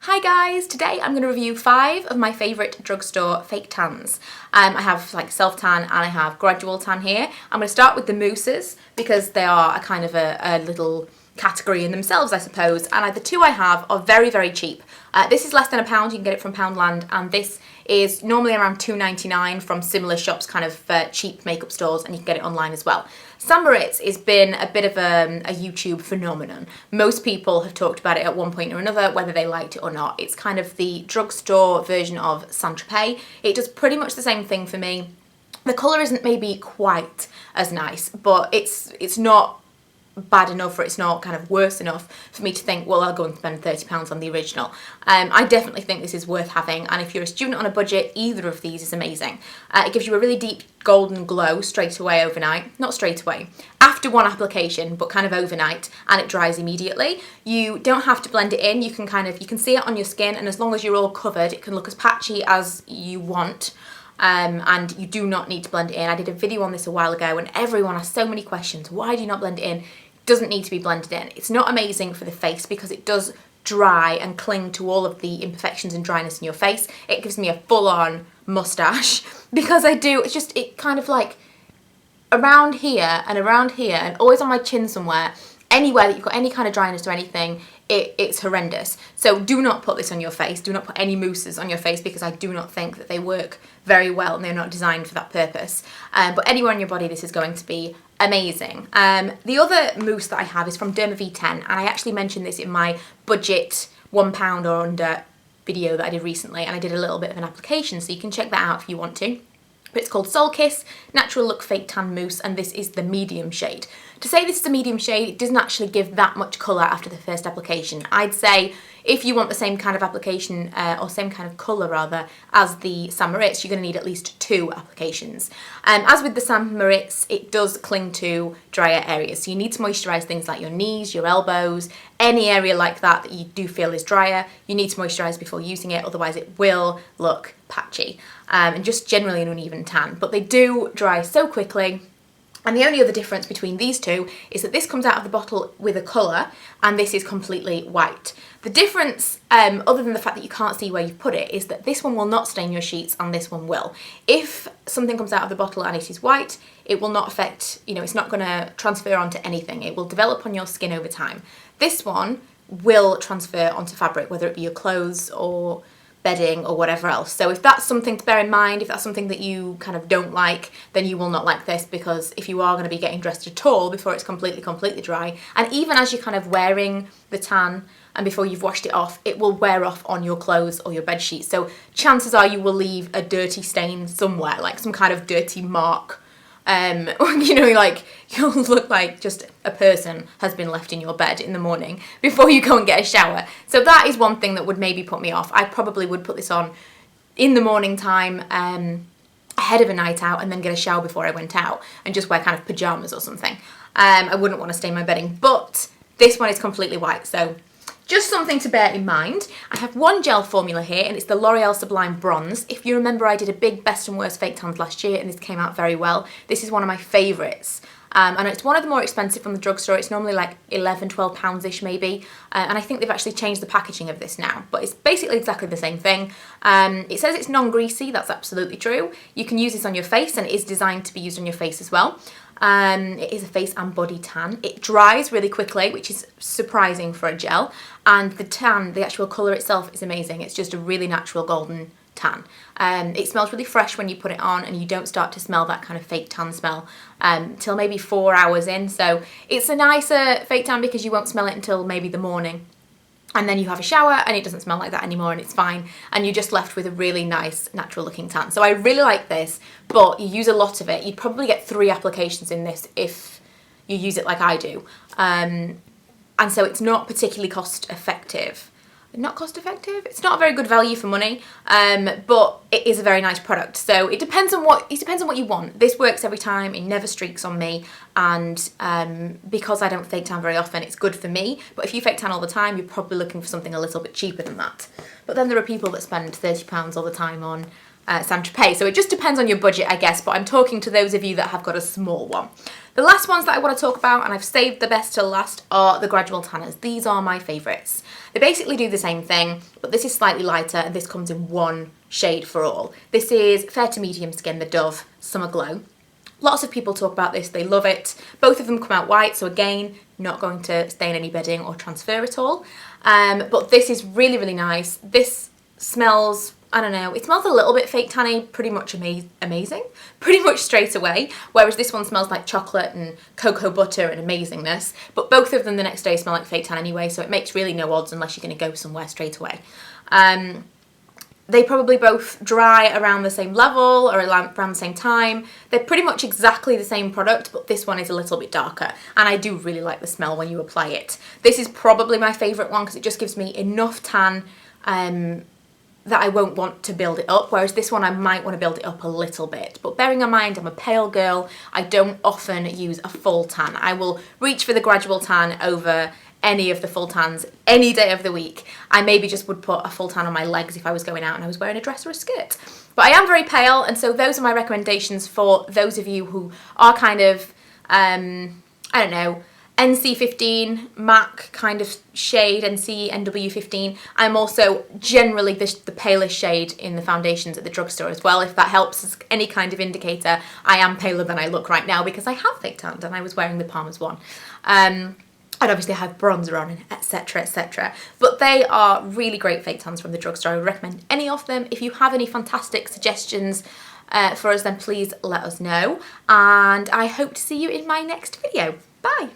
Hi guys, today I'm going to review 5 of my favourite drugstore fake tans. I have like self tan and I have gradual tan here. I'm going to start with the mousses because they are a kind of a little category in themselves, I suppose, and the two I have are very cheap. This is less than £1, you can get it from Poundland, and this is normally around £2.99 from similar shops, kind of cheap makeup stores, and you can get it online as well. Moriz has been a bit of a YouTube phenomenon. Most people have talked about it at one point or another, whether they liked it or not. It's kind of the drugstore version of Saint-Tropez. It does pretty much the same thing for me. The colour isn't maybe quite as nice, but it's not bad enough, or it's not kind of worse enough for me to think, well, I'll go and spend £30 on the original. I definitely think this is worth having, and if you're a student on a budget, either of these is amazing. It gives you a really deep golden glow straight away overnight. Not straight away, after one application, but kind of overnight, and it dries immediately. You don't have to blend it in. You can see it on your skin, and as long as you're all covered, it can look as patchy as you want. And you do not need to blend it in. I did a video on this a while ago and everyone asked so many questions. Why do you not blend it in? It doesn't need to be blended in. It's not amazing for the face because it does dry and cling to all of the imperfections and dryness in your face. It gives me a full-on mustache because it kind of like around here and always on my chin somewhere, anywhere that you've got any kind of dryness or anything, it's horrendous. So do not put this on your face. Do not put any mousses on your face because I do not think that they work very well and they're not designed for that purpose. But anywhere on your body, this is going to be amazing. The other mousse that I have is from Derma V10, and I actually mentioned this in my budget £1 or under video that I did recently, and I did a little bit of an application, so you can check that out if you want to. But it's called Solkiss Natural Look Fake Tan Mousse, and this is the medium shade. To say this is a medium shade, it doesn't actually give that much colour after the first application. I'd say if you want the same kind of application, or same kind of colour rather, as the Moriz, you're going to need at least 2 applications. As with the Moriz, it does cling to drier areas, so you need to moisturise things like your knees, your elbows, any area like that that you do feel is drier. You need to moisturise before using it, otherwise it will look patchy and just generally an uneven tan. But they do dry so quickly. And the only other difference between these two is that this comes out of the bottle with a colour and this is completely white. The difference, other than the fact that you can't see where you've put it, is that this one will not stain your sheets and this one will. If something comes out of the bottle and it is white, it will not affect, it's not going to transfer onto anything. It will develop on your skin over time. This one will transfer onto fabric, whether it be your clothes or bedding or whatever else. So if that's something to bear in mind, if that's something that you kind of don't like, then you will not like this, because if you are going to be getting dressed at all before it's completely dry, and even as you're kind of wearing the tan and before you've washed it off, it will wear off on your clothes or your bed sheets. So chances are you will leave a dirty stain somewhere, like some kind of dirty mark. Like you'll look like just a person has been left in your bed in the morning before you go and get a shower. So that is one thing that would maybe put me off. I probably would put this on in the morning time, ahead of a night out, and then get a shower before I went out and just wear kind of pyjamas or something. I wouldn't want to stain my bedding, but this one is completely white, so just something to bear in mind. I have one gel formula here, and it's the L'Oreal Sublime Bronze. If you remember, I did a big best and worst fake tans last year, and this came out very well. This is one of my favourites. And it's one of the more expensive from the drugstore. It's normally like £11, £12-ish maybe. And I think they've actually changed the packaging of this now, but it's basically exactly the same thing. It says it's non-greasy, that's absolutely true. You can use this on your face, and it is designed to be used on your face as well. It is a face and body tan. It dries really quickly, which is surprising for a gel, and the tan, the actual colour itself, is amazing. It's just a really natural golden tan. It smells really fresh when you put it on, and you don't start to smell that kind of fake tan smell till maybe 4 hours in. So it's a nicer fake tan because you won't smell it until maybe the morning. And then you have a shower and it doesn't smell like that anymore and it's fine, and you're just left with a really nice natural looking tan. So I really like this, but you use a lot of it. You'd probably get 3 applications in this if you use it like I do. And so it's not particularly cost effective. Not cost effective? It's not a very good value for money, but it is a very nice product. So it depends on what you want. This works every time, it never streaks on me, and because I don't fake tan very often, it's good for me. But if you fake tan all the time, you're probably looking for something a little bit cheaper than that. But then there are people that spend £30 all the time on Saint-Tropez, so it just depends on your budget, I guess, but I'm talking to those of you that have got a small one. The last ones that I want to talk about, and I've saved the best till last, are the gradual tanners. These are my favourites. They basically do the same thing, but this is slightly lighter and this comes in one shade for all. This is fair to medium skin, the Dove Summer Glow. Lots of people talk about this, they love it. Both of them come out white, so again, not going to stain any bedding or transfer at all. But this is really, really nice. This smells, I don't know, it smells a little bit fake tanny, pretty much amazing, pretty much straight away, whereas this one smells like chocolate and cocoa butter and amazingness, but both of them the next day smell like fake tan anyway, so it makes really no odds unless you're going to go somewhere straight away. They probably both dry around the same level or around the same time. They're pretty much exactly the same product, but this one is a little bit darker, and I do really like the smell when you apply it. This is probably my favourite one because it just gives me enough tan that I won't want to build it up, whereas this one I might want to build it up a little bit. But bearing in mind I'm a pale girl, I don't often use a full tan. I will reach for the gradual tan over any of the full tans any day of the week. I maybe just would put a full tan on my legs if I was going out and I was wearing a dress or a skirt. But I am very pale, and so those are my recommendations for those of you who are kind of, I don't know, NC15, MAC kind of shade, NW15. I'm also generally the palest shade in the foundations at the drugstore as well, if that helps as any kind of indicator. I am paler than I look right now because I have fake tanned and I was wearing the Palmer's one. I'd obviously have bronzer on, and etc, etc. But they are really great fake tans from the drugstore. I would recommend any of them. If you have any fantastic suggestions for us, then please let us know. And I hope to see you in my next video. Bye!